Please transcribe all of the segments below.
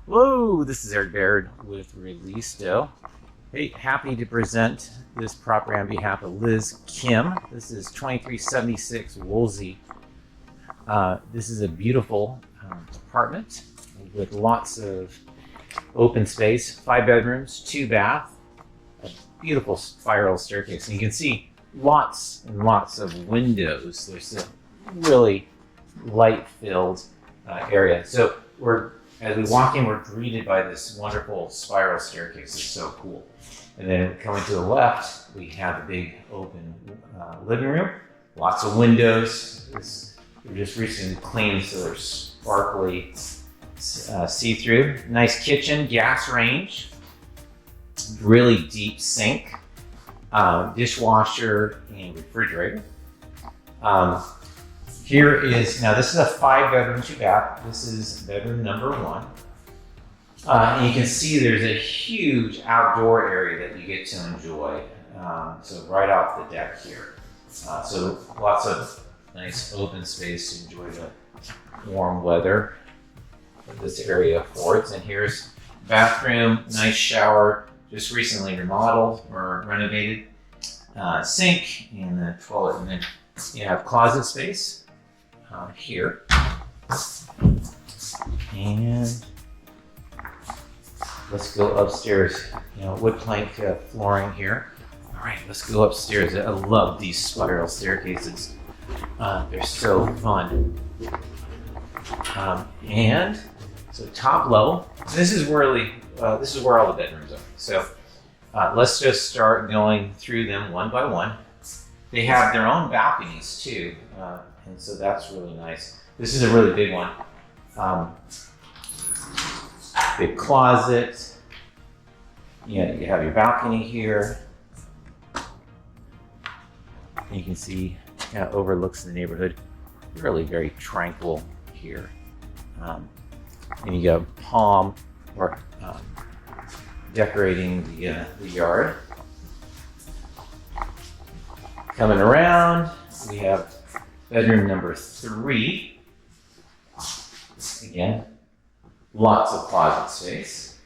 Hello, this is Eric Baird with ReLISTO. Hey, happy to present this property on behalf of Liz Kim. This is 2376 Woolsey. This is a beautiful apartment with lots of open space, 5 bedrooms, 2 bath, a beautiful spiral staircase. And you can see lots and lots of windows. There's a really light-filled area. So as we walk in, we're greeted by this wonderful spiral staircase. It's so cool. And then coming to the left, we have a big open living room, lots of windows. They're just recently cleaned, so they're sparkly, see-through. Nice kitchen, gas range, really deep sink, dishwasher, and refrigerator. Now this is a 5 bedroom, 2 bath. This is bedroom number 1. And you can see there's a huge outdoor area that you get to enjoy. So right off the deck here. So lots of nice open space to enjoy the warm weather that this area affords. And here's bathroom, nice shower, just recently remodeled or renovated. Sink and the toilet. And then you have closet space here. And let's go upstairs. Wood plank flooring here. All right, let's go upstairs. I love these spiral staircases. They're so fun. And so top level. This is where all the bedrooms are. So let's just start going through them one by one. They have their own balconies too, and so that's really nice. This is a really big one. Big closet. Yeah, you have your balcony here. You can see it kind of overlooks the neighborhood. Really very tranquil here. And you got palm or decorating the yard. Coming around, we have bedroom number 3. Again, lots of closet space.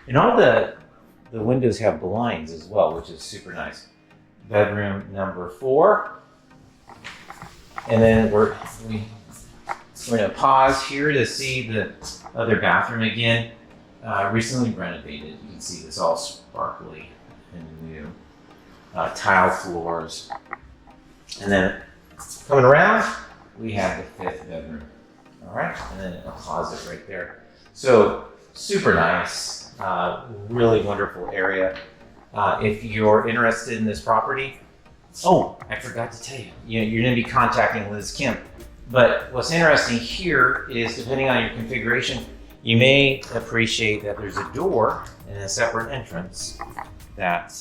And all the windows have blinds as well, which is super nice. Bedroom number 4. And then we're gonna pause here to see the other bathroom again. Recently renovated. You can see this all sparkly and new. Tile floors. And then coming around, we have the 5th bedroom. All right, and then a closet right there. So super nice, really wonderful area. If you're interested in this property, I forgot to tell you, you're gonna be contacting Liz Kim. But what's interesting here is, depending on your configuration, you may appreciate that there's a door and a separate entrance that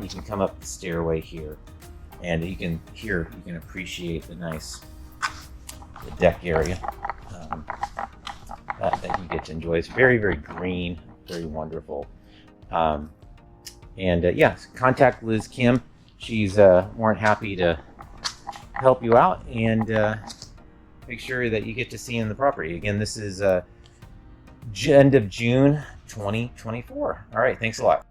you can come up the stairway here, and you can appreciate the deck area that you get to enjoy. It's very, very green, very wonderful. Contact Liz Kim. She's more than happy to help you out and make sure that you get to see in the property. Again, this is end of June 2024. All right, thanks a lot.